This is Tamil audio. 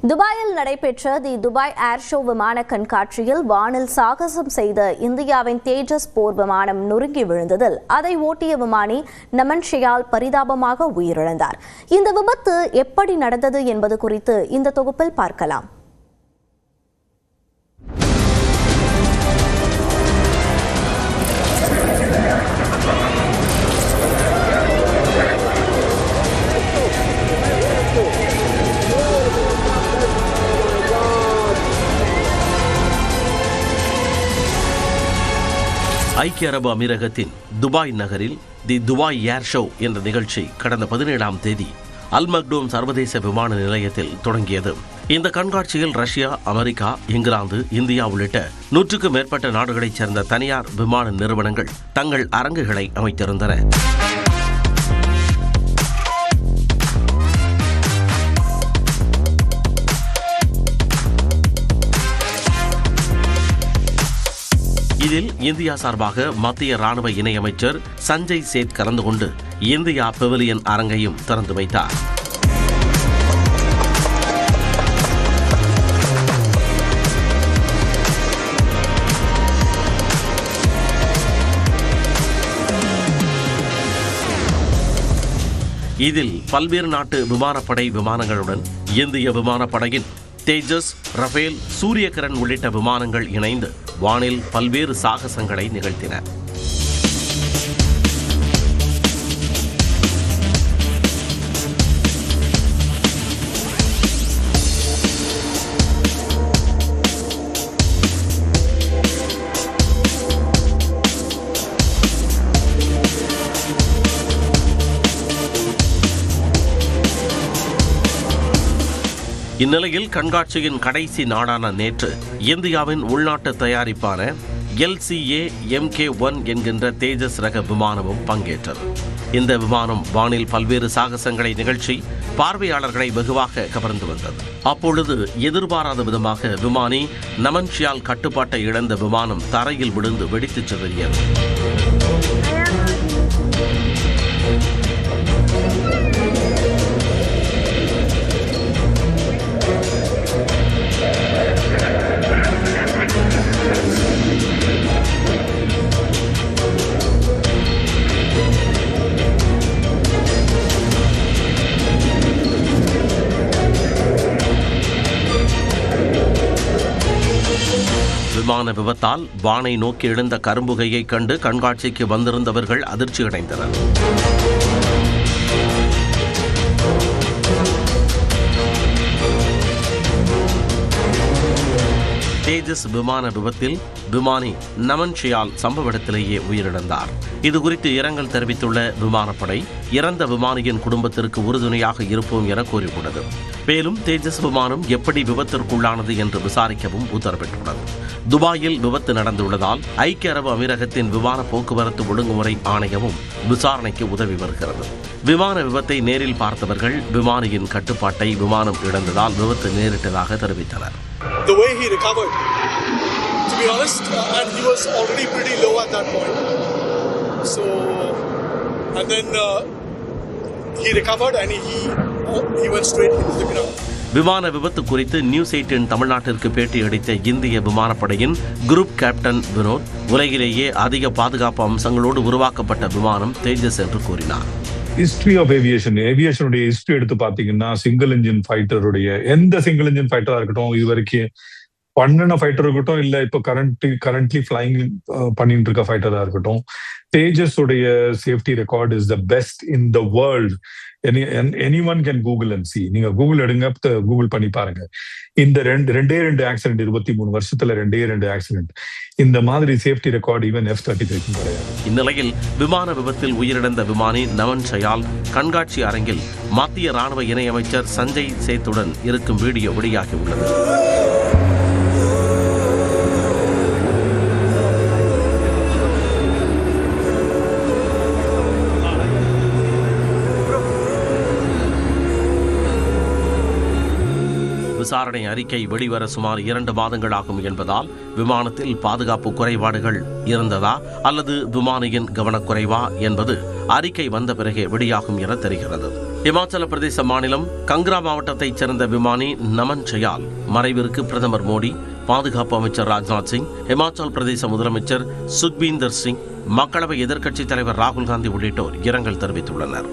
துபாயில் நடைபெற்ற தி துபாய் ஏர் ஷோ விமான கண்காட்சியில் வானில் சாகசம் செய்த இந்தியாவின் தேஜஸ் போர் விமானம் நொறுங்கி விழுந்ததில் அதை ஓட்டிய விமானி நமன் ஷியால் பரிதாபமாக உயிரிழந்தார். இந்த விபத்து எப்படி நடந்தது என்பது குறித்து இந்த தொகுப்பில் பார்க்கலாம். ஐக்கிய அரபு அமீரகத்தின் துபாய் நகரில் தி துபாய் ஏர் ஷோ என்ற நிகழ்ச்சி கடந்த 17ஆம் தேதி அல் மக்டூம் சர்வதேச விமான நிலையத்தில் தொடங்கியது. இந்த கண்காட்சியில் ரஷ்யா, அமெரிக்கா, இங்கிலாந்து, இந்தியா உள்ளிட்ட 100க்கும் மேற்பட்ட நாடுகளைச் சேர்ந்த தனியார் விமான நிறுவனங்கள் தங்கள் அரங்குகளை அமைத்திருந்தன. இதில் இந்தியா சார்பாக மத்திய ராணுவ இணையமைச்சர் சஞ்சய் சேத் கலந்து கொண்டு இந்தியா பெவிலியன் அரங்கையும் திறந்து வைத்தார். இதில் பல்வேறு நாட்டு விமானப்படை விமானங்களுடன் இந்திய விமானப்படையின் தேஜஸ், ரஃபேல், சூரியகிரண் உள்ளிட்ட விமானங்கள் இணைந்து வானில் பல்வேறு சாகசங்களை நிகழ்த்தின. இந்நிலையில் கண்காட்சியின் கடைசி நாளான நேற்று இந்தியாவின் உள்நாட்டு தயாரிப்பான LCA MK-1 என்கின்ற தேஜஸ் ரக விமானமும் பங்கேற்றது. இந்த விமானம் வானில் பல்வேறு சாகசங்களை நிகழ்ச்சி பார்வையாளர்களை வெகுவாக கவர்ந்து வந்தது. அப்பொழுது எதிர்பாராத விதமாக விமானி நமன் ஷியால் கட்டுப்பாட்டை இழந்த விமானம் தரையில் விழுந்து வெடித்துச் சிதறியது. விமான விபத்தால் வானை நோக்கி எழுந்த கரும்புகையை கண்டு கண்காட்சிக்கு வந்திருந்தவர்கள் அதிர்ச்சியடைந்தனர். தேஜஸ் விமான விபத்தில் விமானி நமன் ஷியால் சம்பவ இடத்திலேயே உயிரிழந்தார். இதுகுறித்து இரங்கல் தெரிவித்துள்ள விமானப்படை, இறந்த விமானியின் குடும்பத்திற்கு உறுதுணையாக இருப்போம் என கூறியுள்ளது. மேலும் தேஜஸ் விமானம் எப்படி விபத்திற்குள்ளானது என்று விசாரிக்கவும் உத்தரவிட்டுள்ளது. துபாயில் விபத்து நடந்துள்ளதால் ஐக்கிய அரபு அமீரகத்தின் விமான போக்குவரத்து ஒழுங்குமுறை ஆணையமும் விசாரணைக்கு உதவி வருகிறது. விமான விபத்தை நேரில் பார்த்தவர்கள் விமானியின் கட்டுப்பாட்டை விமானம் இழந்ததால் விபத்து நேரிட்டதாக தெரிவித்தனர். The way he recovered, to be honest, and he was already pretty low at that point. So, and then he recovered and he went straight into the ground. விமான விபத்து குறித்து நியூஸ் 18 தமிழ்நாட்டிற்கு பேட்டி அளித்த இந்திய விமானப்படையின் குரூப் கேப்டன் வினோத், உலகிலேயே அதிக பாதுகாப்பு அம்சங்களோடு உருவாக்கப்பட்ட விமானம் தேஜஸ் என்று கூறினார். ஹிஸ்டரி ஆஃப் ஏவியேஷனுடைய ஹிஸ்டரி எடுத்து பாத்தீங்கன்னா, சிங்கிள் இன்ஜின் ஃபைட்டருடைய எந்த சிங்கிள் இன்ஜின் ஃபைட்டரா இருக்கட்டும், இது வரைக்கும் பண்ணின ஃபைட்டர் இருக்கட்டும், இல்ல இப்போ கரண்ட்லி ஃபிளைங் பண்ணிட்டு இருக்க ஃபைட்டரா இருக்கட்டும், தேஜஸ் உடைய safety record is the best in the world. anyone can Google and see. நீங்க கூகுள் எடுங்க, கூகுள் பண்ணி பாருங்க. இந்த ரெண்டே ஆக்சிடென்ட் 23 வருஷத்துல ரெண்டே ஆக்சிடென்ட். இந்த மாதிரி சேஃப்டி ரெக்கார்ட் ஈவன் F-35 கிடையாது. இந்நிலையில் விமான விபத்தில் உயிரிழந்த விமானி நமன் ஷியால் கண்காட்சி அரங்கில் மத்திய ராணுவ இணையமைச்சர் சஞ்சய் சேத்துடன் இருக்கும் வீடியோ வெளியாகி உள்ளது. விசாரணை அறிக்கை வெளிவர சுமார் 2 மாதங்கள் ஆகும் என்பதால் விமானத்தில் பாதுகாப்பு குறைபாடுகள் இருந்ததா அல்லது விமானியின் கவனக்குறைவா என்பது அறிக்கை வந்த பிறகே வெளியாகும் என தெரிகிறது. இமாச்சல பிரதேச மாநிலம் கங்க்ரா மாவட்டத்தைச் சேர்ந்த விமானி நமன் சயால் மறைவிற்கு பிரதமர் மோடி, பாதுகாப்பு அமைச்சர் ராஜ்நாத் சிங், இமாச்சல பிரதேச முதலமைச்சர் சுக்பீந்தர் சிங், மக்களவை எதிர்க்கட்சித் தலைவர் ராகுல் காந்தி உள்ளிட்டோர் இரங்கல் தெரிவித்துள்ளனர்.